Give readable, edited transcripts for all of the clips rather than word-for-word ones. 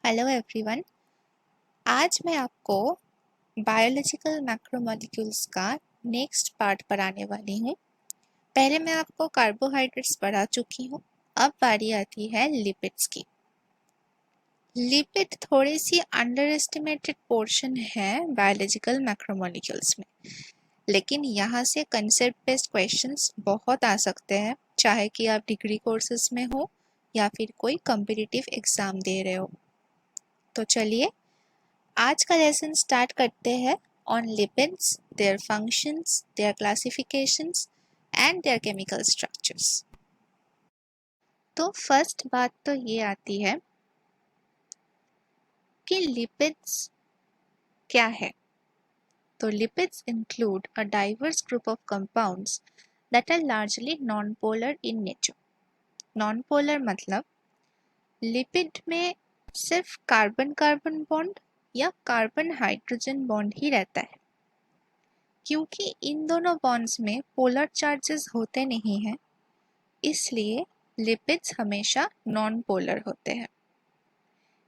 Hello everyone. आज मैं आपको बायोलॉजिकल मैक्रोमोलेक्यूल्स का नेक्स्ट पार्ट पढ़ाने वाली हूँ। पहले मैं आपको कार्बोहाइड्रेट्स पढ़ा चुकी हूँ। अब बारी आती है लिपिड्स की। लिपिड थोड़ी सी अंडर एस्टिमेटेड पोर्शन है बायोलॉजिकल मैक्रोमोलेक्यूल्स में, लेकिन यहाँ से कंसेप्ट बेस्ड क्वेश्चंस बहुत आ सकते हैं, चाहे कि आप डिग्री कोर्सेज में हो या फिर कोई कॉम्पिटिटिव एग्जाम दे रहे हो। तो चलिए आज का लेसन स्टार्ट करते हैं on lipids, their functions, their classifications and their chemical structures. तो फर्स्ट बात तो ये आती है कि लिपिड्स क्या है। तो lipids include a diverse group of compounds that are largely non polar in nature. Non polar मतलब लिपिड में सिर्फ कार्बन कार्बन बॉन्ड या कार्बन हाइड्रोजन बॉन्ड ही रहता है। क्योंकि इन दोनों बॉन्ड्स में पोलर चार्जेस होते नहीं हैं, इसलिए लिपिड्स हमेशा नॉन पोलर होते हैं।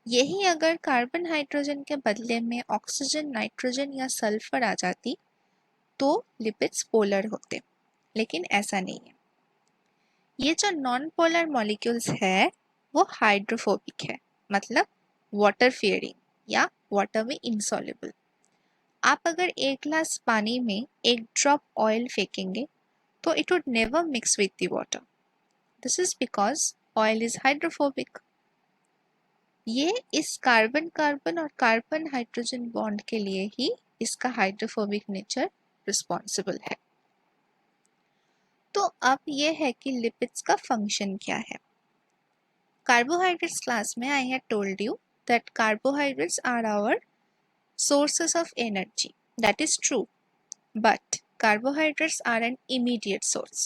यही अगर कार्बन हाइड्रोजन के बदले में ऑक्सीजन, नाइट्रोजन या सल्फर आ जाती तो लिपिड्स पोलर होते, लेकिन ऐसा नहीं है। ये जो नॉन पोलर मॉलिक्यूल्स है वो हाइड्रोफोबिक है, मतलब वाटर फियरिंग या वाटर में इनसॉल्युबल। आप अगर एक ग्लास पानी में एक ड्रॉप ऑयल फेंकेंगे तो it would never mix with the water. This is because oil is hydrophobic. ये इस कार्बन कार्बन और कार्बन हाइड्रोजन बॉन्ड के लिए ही इसका हाइड्रोफोबिक नेचर रिस्पॉन्सिबल है। तो अब ये है कि लिपिड्स का फंक्शन क्या है। कार्बोहाइड्रेट्स क्लास में I had told you that carbohydrates are our sources of energy. That is true. But carbohydrates are an immediate source.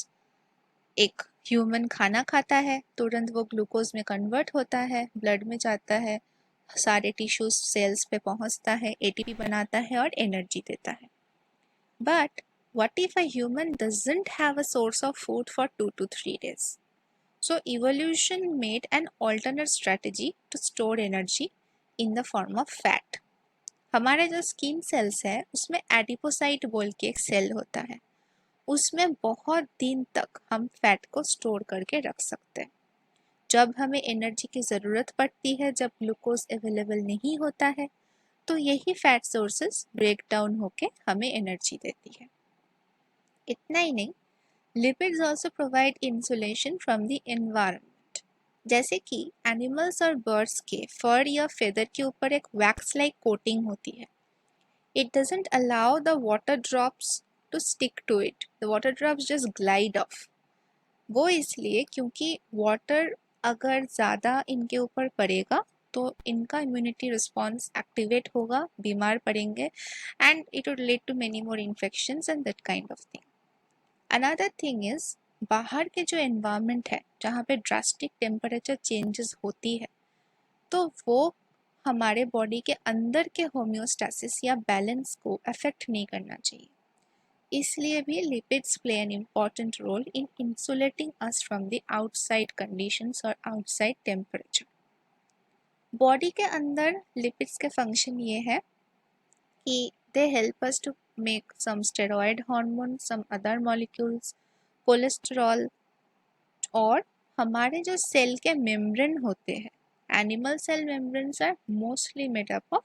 एक ह्यूमन खाना खाता है, तुरंत वो ग्लूकोज में कन्वर्ट होता है, ब्लड में जाता है, सारे टिश्यूज सेल्स पे पहुंचता है, एटीपी बनाता है और एनर्जी देता है। But what if a human doesn't have a source of food for 2 to 3 days? So evolution made an alternate strategy to store energy in the form of fat. हमारे जो स्किन सेल्स है उसमें adipocyte बोल के एक cell होता है, उसमें बहुत दिन तक हम फैट को स्टोर करके रख सकते हैं। जब हमें एनर्जी की ज़रूरत पड़ती है, जब ग्लूकोज अवेलेबल नहीं होता है, तो यही फैट सोर्सेस ब्रेक डाउन होके हमें एनर्जी देती है। इतना ही नहीं, lipids also provide insulation from the environment. जैसे कि एनिमल्स और बर्ड्स के फर या फेदर के ऊपर एक वैक्स लाइक कोटिंग होती है। It doesn't allow the water drops to stick to it. The water drops just glide off. वो इसलिए क्योंकि वाटर अगर ज़्यादा इनके ऊपर पड़ेगा तो इनका इम्यूनिटी रिस्पॉन्स एक्टिवेट होगा, बीमार पड़ेंगे and it would lead to many more infections and that kind of thing. Another thing is, बाहर के जो एनवायरनमेंट है जहाँ पे ड्रास्टिक टेम्परेचर चेंजेस होती है, तो वो हमारे बॉडी के अंदर के होम्योस्टैसिस या बैलेंस को अफेक्ट नहीं करना चाहिए। इसलिए भी lipids play an important role in insulating us from the outside conditions और आउटसाइड टेम्परेचर। बॉडी के अंदर लिपिड्स के फंक्शन ये है कि they help us to make some steroid hormone, some other molecules, cholesterol, और हमारे जो सेल के मेम्ब्रेन होते हैं, animal cell membranes are mostly made up of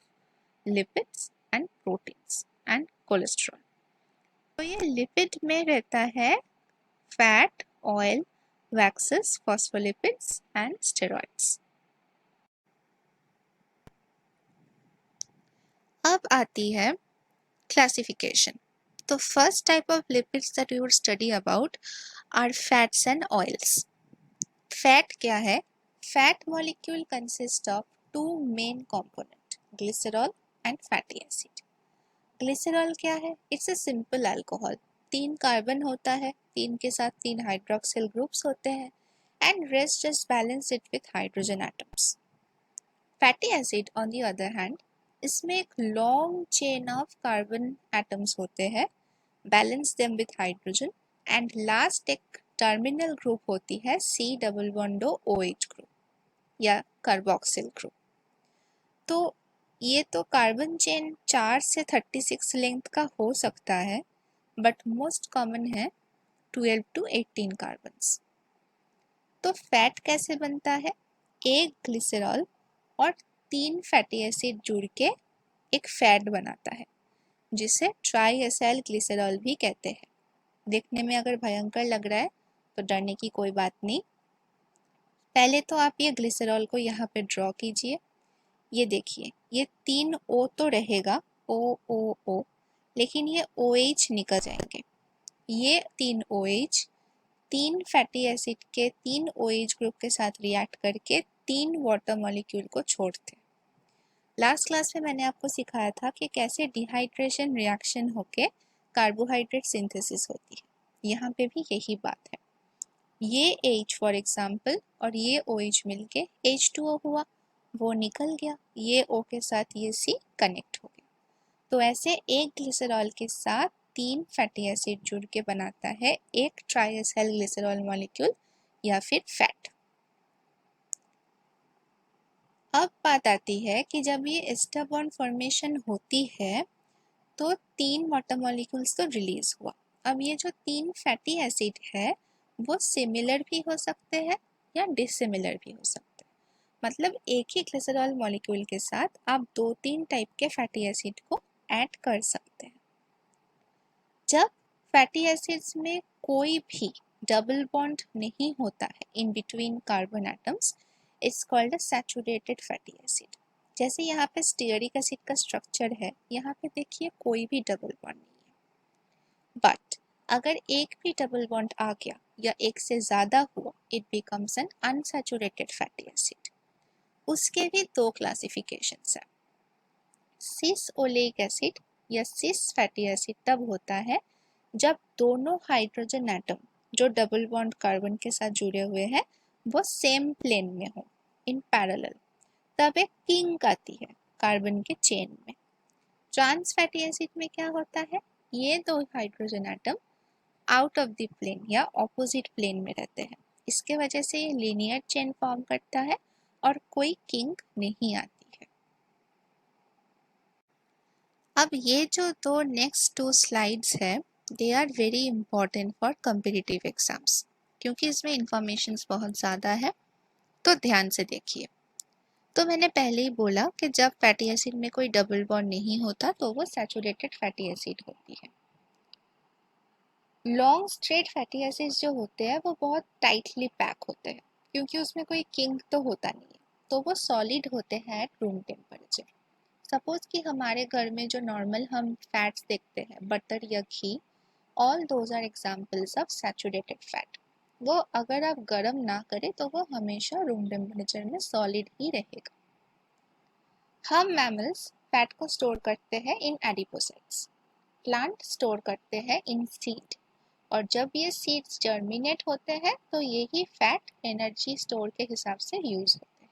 lipids and proteins and cholesterol. तो ये लिपिड में रहता है fat, oil, waxes, phospholipids and steroids. अब आती है क्लासिफिकेशन। तो first type of lipids that we would study about are fats and oils. Fat क्या है? Fat molecule consists of two main components, glycerol and fatty acid. Glycerol क्या है? It's a simple alcohol. 3 carbon होता है, 3 के साथ 3 hydroxyl groups होते हैं and rest just balance it with hydrogen atoms. Fatty acid on the other hand, इसमें एक long chain of carbon atoms होते हैं, balance them with hydrogen and last एक टर्मिनल ग्रुप होती है C double bond OH group या carboxyl group. तो ये तो कार्बन चेन 4 से 36 लेंथ का हो सकता है, बट मोस्ट कॉमन है 12 to 18 कार्बन्स। तो फैट कैसे बनता है? एक ग्लिसरॉल और 3 फैटी एसिड जुड़ के एक फैट बनाता है, जिसे ट्राईएसाइल ग्लिसरॉल भी कहते हैं। देखने में अगर भयंकर लग रहा है तो डरने की कोई बात नहीं। पहले तो आप ये ग्लिसरॉल को यहाँ पे ड्रॉ कीजिए। ये देखिए, ये 3 O तो रहेगा, O O O, लेकिन ये OH निकल जाएंगे। ये 3 OH 3 फैटी एसिड के 3 OH ग्रुप के साथ रिएक्ट करके 3 वाटर मॉलिक्यूल को छोड़ते हैं। लास्ट क्लास में मैंने आपको सिखाया था कि कैसे डिहाइड्रेशन रिएक्शन होके कार्बोहाइड्रेट सिंथेसिस होती है। यहाँ पे भी यही बात है। ये H फॉर एग्जाम्पल और ये OH मिलके H2O हुआ, वो निकल गया, ये O के साथ ये C कनेक्ट हो गया। तो ऐसे एक ग्लिसरॉल के साथ 3 फैटी एसिड जुड़ के बनाता है एक ट्राईएसाइल ग्लिसरॉल मॉलिक्यूल या फिर फैट। अब बात आती है कि जब ये एस्टर बॉन्ड फॉर्मेशन होती है तो 3 वाटर मॉलिक्यूल्स तो रिलीज हुआ। अब ये जो 3 फैटी एसिड है वो सिमिलर भी हो सकते हैं या डिसिमिलर भी हो सकते हैं। मतलब एक ही ग्लिसरॉल मॉलिक्यूल के साथ आप 2-3 टाइप के फैटी एसिड को ऐड कर सकते हैं। जब फैटी एसिड्स में कोई भी डबल बॉन्ड नहीं होता है in between carbon atoms, it's called a saturated fatty acid. जैसे यहाँ पे स्टीयरिक एसिड का स्ट्रक्चर है, यहाँ पे देखिए कोई भी डबल बॉन्ड नहीं है, बट अगर एक भी डबल बॉन्ड आ गया या एक से ज़्यादा हुआ, it becomes N unsaturated fatty acid. उसके भी 2 क्लासिफिकेशंस हैं। सिस ओलेइक एसिड या सिस फैटी एसिड तब होता है जब दोनों हाइड्रोजन एटम जो डबल बॉन्ड कार्बन के साथ जुड़े हुए हैं वो सेम प्लेन में हो, इन पैरेलल, तब एक किंक आती है कार्बन के चेन में। ट्रांस फैटी एसिड में क्या होता है, ये 2 hydrogen atom out of the plane या ऑपोजिट प्लेन में रहते हैं, इसके वजह से ये लीनियर चेन फॉर्म करता है और कोई किंक नहीं आती है। अब ये जो 2 नेक्स्ट 2 स्लाइड्स है, they are very important for competitive exams, क्योंकि इसमें इंफॉर्मेशंस बहुत ज़्यादा है, तो ध्यान से देखिए। तो मैंने पहले ही बोला कि जब फैटी एसिड में कोई डबल बॉन्ड नहीं होता तो वो सैचुरेटेड फैटी एसिड होती है। लॉन्ग स्ट्रेट फैटी एसिड्स जो होते हैं वो बहुत टाइटली पैक होते हैं, क्योंकि उसमें कोई किंक तो होता नहीं है, तो वो सॉलिड होते हैं एट रूम टेम्परेचर। सपोज कि हमारे घर में जो नॉर्मल हम फैट्स देखते हैं, बटर या ghee, all those are examples of saturated fat. वो अगर आप गर्म ना करें तो वो हमेशा रूम टेम्परेचर में सॉलिड ही रहेगा। हम मैमल्स फैट को स्टोर करते हैं इन एडिपोसाइट्स, प्लांट स्टोर करते हैं इन सीड, और जब ये सीड्स जर्मिनेट होते हैं तो यही फैट एनर्जी स्टोर के हिसाब से यूज होते हैं।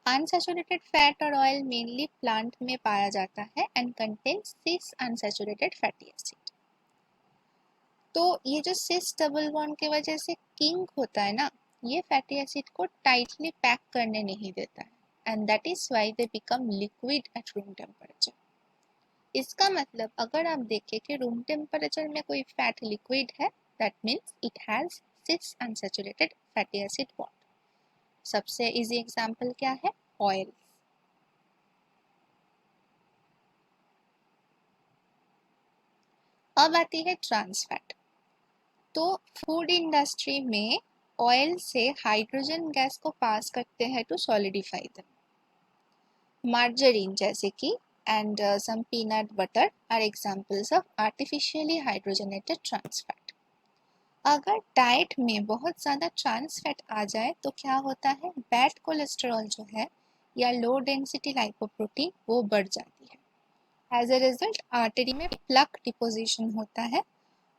अनसैचुरेटेड फैट और ऑयल मेनली प्लांट में पाया जाता है and contains cis unsaturated fatty acid. तो ये जो सिस डबल बॉन्ड की वजह से किंक होता है ना, ये फैटी एसिड को टाइटली पैक करने नहीं देता है, and that is why they become liquid at room temperature. इसका मतलब अगर आप देखें कि रूम टेम्परेचर में कोई फैट लिक्विड है, that means it has cis unsaturated fatty acid bond. सबसे इजी एग्जांपल क्या है, ऑयल। अब आती है ट्रांस फैट। तो फूड इंडस्ट्री में ऑयल से हाइड्रोजन गैस को पास करते हैं टू सॉलिडिफाई देम। मार्जरीन जैसे कि and some peanut butter are examples of artificially hydrogenated trans fat। अगर डाइट में बहुत ज़्यादा ट्रांस फैट आ जाए तो क्या होता है, बैड कोलेस्ट्रॉल जो है या लो डेंसिटी लाइपोप्रोटीन वो बढ़ जाती है। एज अ रिजल्ट आर्टरी में प्लक डिपोजिशन होता है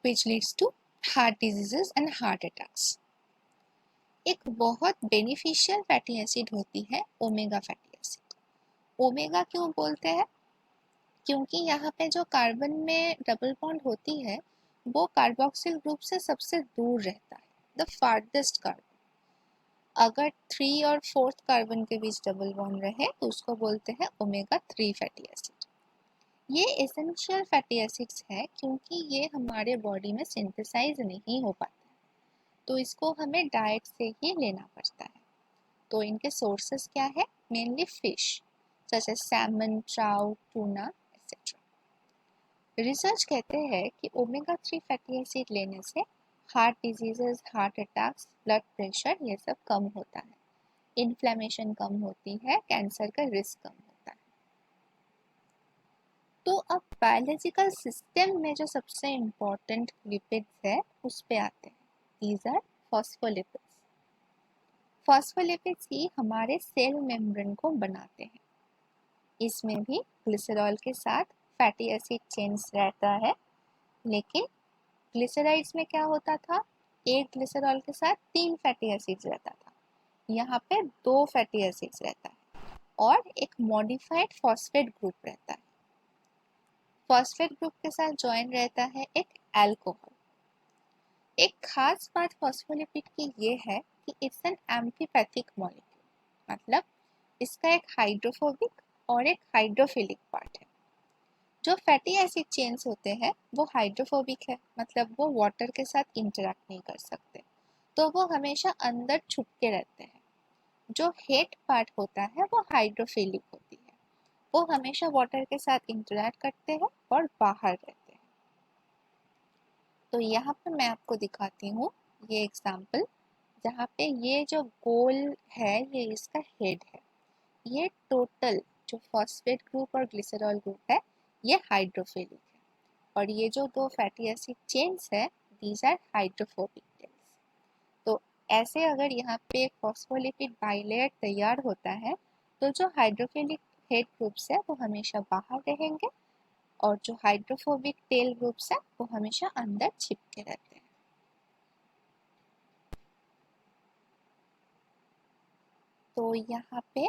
which leads to heart diseases and heart attacks। एक बहुत बेनिफिशियल फैटी एसिड होती है ओमेगा फैटी एसिड। ओमेगा क्यों बोलते हैं, क्योंकि यहाँ पे जो कार्बन में डबल बॉन्ड होती है वो कार्बोक्सिल ग्रुप से सबसे दूर रहता है, द फार्देस्ट कार्बन। अगर 3 और 4th कार्बन के बीच डबल बॉन्ड रहे तो उसको बोलते हैं ओमेगा 3 फैटी एसिड। ये एसेंशियल फैटी एसिड्स है क्योंकि ये हमारे बॉडी में सिंथेसाइज नहीं हो पाता, तो इसको हमें डाइट से ही लेना पड़ता है। तो इनके सोर्सेस क्या है? Mainly fish such as salmon, trout, tuna etcetera. Research कहते हैं कि ओमेगा 3 फैटी एसिड लेने से heart diseases, heart attacks, blood pressure ये सब कम होता है, इन्फ्लेमेशन कम होती है, कैंसर का रिस्क कम होता है। तो अब बायोलॉजिकल सिस्टम में जो सबसे इम्पोर्टेंट लिपिड्स है उस पे आते हैं। These are phospholipids. फॉस्फोलिपिड्स ही हमारे सेल मेम्ब्रेन को बनाते हैं। इसमें भी ग्लिसरॉल के साथ फैटी एसिड चेन्स रहता है, लेकिन ग्लिसराइड्स में क्या होता था? एक ग्लिसरॉल के साथ 3 फैटी एसिड्स रहता था, यहाँ पे 2 फैटी एसिड्स रहता है और एक मॉडिफाइड फॉस्फेट ग्रुप रहता है। फॉस्फेट ग्रुप के साथ ज्वाइन रहता है एक अल्कोहल। एक खास बात फॉस्फोलिपिड की ये है कि इट्स एन एम्फीपैथिक मॉलिक्यूल, मतलब इसका एक हाइड्रोफोबिक और एक हाइड्रोफिलिक पार्ट है। जो फैटी एसिड चेन्स होते हैं वो हाइड्रोफोबिक है, मतलब वो वाटर के साथ इंटरेक्ट नहीं कर सकते, तो वो हमेशा अंदर छुप के रहते हैं। जो हेड पार्ट होता है वो हाइड्रोफिलिक होती है, वो हमेशा वाटर के साथ इंटरेक्ट करते हैं और बाहर रहते हैं। तो यहाँ पे मैं आपको दिखाती हूँ ये एग्जाम्पल, जहाँ पे ये जो गोल है ये इसका हेड है। ये टोटल जो फॉस्फेट ग्रुप और ग्लिसरॉल ग्रुप है ये हाइड्रोफिलिक है, और ये जो 2 फैटी एसिड चेन्स है दीज आर हाइड्रोफोबिक टेल्स। तो ऐसे अगर यहाँ पे एक फॉस्फोलिपिड बाइलेयर तैयार होता है तो जो हाइड्रोफिलिक हेड ग्रुप्स है वो हमेशा बाहर रहेंगे और जो हाइड्रोफोबिक टेल ग्रुप्स है वो हमेशा अंदर छिपके रहते हैं। तो यहाँ पे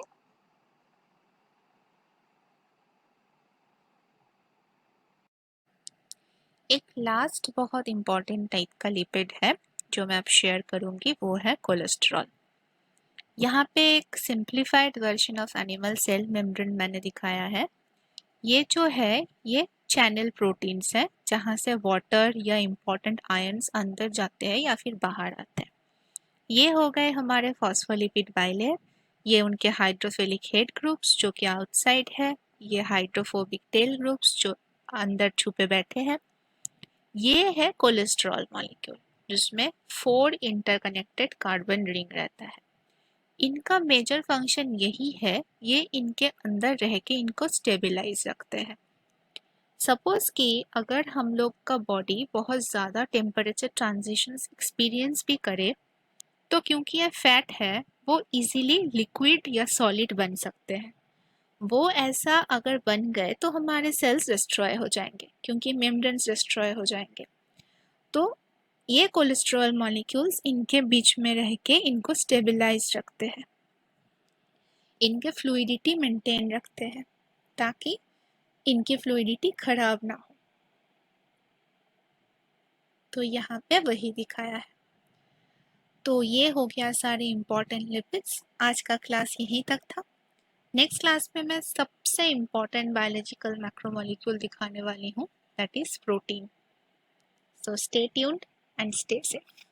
एक लास्ट बहुत इम्पॉर्टेंट टाइप का लिपिड है जो मैं अब शेयर करूंगी, वो है कोलेस्ट्रॉल। यहाँ पे एक simplified version of animal cell membrane मैंने दिखाया है। ये जो है ये चैनल प्रोटीन्स है जहाँ से वाटर या इम्पॉर्टेंट आयंस अंदर जाते हैं या फिर बाहर आते हैं। ये हो गए हमारे फॉस्फोलिपिड बाइलेयर, ये उनके हाइड्रोफिलिक हेड ग्रुप्स जो कि आउटसाइड है, ये हाइड्रोफोबिक टेल ग्रुप्स जो अंदर छुपे बैठे हैं। ये है कोलेस्ट्रॉल मॉलिक्यूल जिसमें 4 इंटरकनेक्टेड कार्बन रिंग रहता है। इनका मेजर फंक्शन यही है, ये इनके अंदर रह के इनको स्टेबलाइज रखते हैं। सपोज कि अगर हम लोग का बॉडी बहुत ज़्यादा टेम्परेचर ट्रांजिशंस एक्सपीरियंस भी करे तो क्योंकि ये फैट है वो इजीली लिक्विड या सॉलिड बन सकते हैं। वो ऐसा अगर बन गए तो हमारे सेल्स डिस्ट्रॉय हो जाएंगे क्योंकि मेम्ब्रेन्स डिस्ट्रॉय हो जाएंगे। तो ये कोलेस्ट्रॉल मॉलिक्यूल्स इनके बीच में रह के इनको स्टेबलाइज रखते हैं, इनके फ्लूइडिटी मेंटेन रखते हैं ताकि इनकी फ्लूइडिटी खराब ना हो। तो यहाँ पे वही दिखाया है। तो ये हो गया सारे इम्पॉर्टेंट लिपिड्स। आज का क्लास यहीं तक था। नेक्स्ट क्लास में मैं सबसे इम्पॉर्टेंट बायोलॉजिकल मैक्रोमोलिक्यूल दिखाने वाली हूँ, that is protein. So stay tuned and stay safe.